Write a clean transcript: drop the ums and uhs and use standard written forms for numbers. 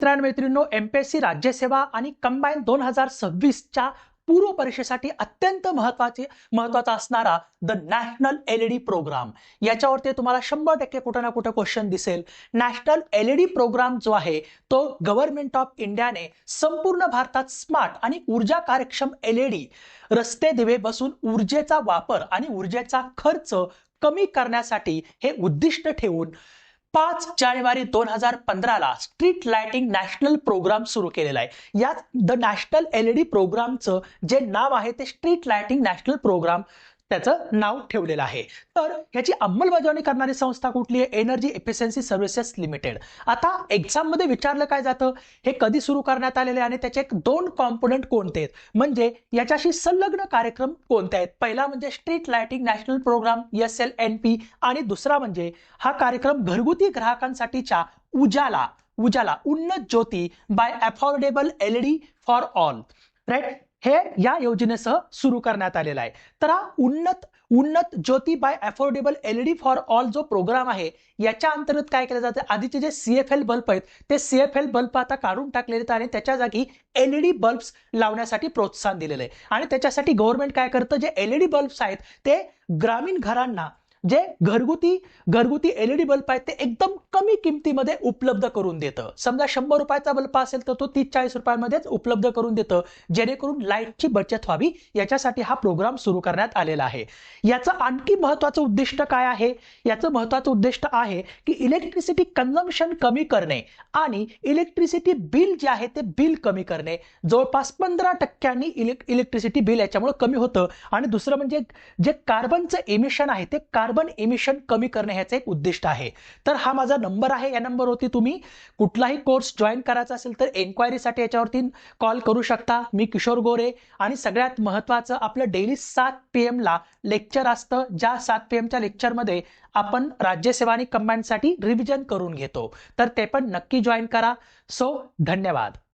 मित्रांनो मैत्रिणींनो, एमपीएससी राज्यसेवा आणि कंबाईन 2026च्या पूर्व परीक्षेसाठी अत्यंत महत्वाचा असणारा द नॅशनल एलईडी प्रोग्राम, याच्यावरती तुम्हाला 100% कुठे ना कुठे क्वेश्चन दिसेल. नॅशनल एलईडी प्रोग्राम जो आहे तो गव्हर्नमेंट ऑफ इंडियाने संपूर्ण भारतात स्मार्ट आणि ऊर्जा कार्यक्षम एलईडी रस्ते दिवे बसून ऊर्जेचा वापर आणि ऊर्जेचा खर्च कमी करण्यासाठी हे उद्दिष्ट ठेवून 5 जानेवारी 2015 ला स्ट्रीट लाइटिंग नॅशनल प्रोग्राम सुरू केलेला आहे. या द नॅशनल एलईडी प्रोग्रामचं जे नाव आहे ते स्ट्रीट लाइटिंग नॅशनल प्रोग्राम त्याचं नाव ठेवलेलं आहे. तर ह्याची अंमलबजावणी करणारी संस्था कुठली आहे? Energy efficiency services limited. आता एक्झाम मध्ये विचारलं काय जातं, हे कधी सुरू करण्यात आलेले आणि त्याचे 2 कॉम्पोनंट कोणते आहेत, म्हणजे याच्याशी संलग्न कार्यक्रम कोणते आहेत? पहिला म्हणजे street lighting national programme SLNP आणि दुसरा म्हणजे हा कार्यक्रम घरगुती ग्राहकांसाठीच्या Ujala Unnat Jyoti by affordable LED for all, right, हे या योजनेसह सुरू करण्यात आलेला आहे. तर हा Unnat Jyoti by affordable LED for all जो प्रोग्राम आहे याच्या अंतर्गत काय केलं जातं, आधीचे जे CFL बल्ब आहेत ते CFL बल्ब आता काढून टाकलेले आहेत आणि त्याच्या जागी एलईडी बल्ब्स लावण्यासाठी प्रोत्साहन दिलेलं आहे. आणि त्याच्यासाठी गव्हर्नमेंट काय करतं, जे एलईडी बल्ब्स आहेत ते ग्रामीण घरांना जे घरगुती एलईडी बल्ब आहेत ते एकदम कमी किमतीमध्ये उपलब्ध करून देतं. समजा 100 रुपयाचा बल्ब असेल तर तो 30-40 रुपयांमध्येच उपलब्ध करून देतं, जेणेकरून लाईटची बचत व्हावी. याच्यासाठी हा प्रोग्राम सुरू करण्यात आलेला आहे. याचं आणखी महत्त्वाचं उद्दिष्ट काय आहे? याचं महत्त्वाचं उद्दिष्ट आहे की इलेक्ट्रिसिटी कन्झम्पशन कमी करणे आणि इलेक्ट्रिसिटी बिल जे आहे ते बिल कमी करणे. जवळपास 15% इलेक्ट्रिसिटी बिल याच्यामुळे कमी होतं. आणि दुसरं म्हणजे जे कार्बनचं इमिशन आहे ते कार्बन इमिशन कमी करणे ह्याचं एक उद्दिष्ट आहे. तर हा माझा नंबर आहे, या नंबरवरती तुम्ही कुठलाही कोर्स जॉईन करायचा असेल तर एन्क्वायरीसाठी याच्यावरती कॉल करू शकता. मी किशोर गोरे. आणि सगळ्यात महत्त्वाचं, आपलं डेली 7 PM ला लेक्चर असतं, ज्या 7 PM च्या लेक्चरमध्ये आपण राज्यसेवा आणि कंबाईनसाठी रिव्हिजन करून घेतो. तर ते पण नक्की जॉईन करा. सो धन्यवाद.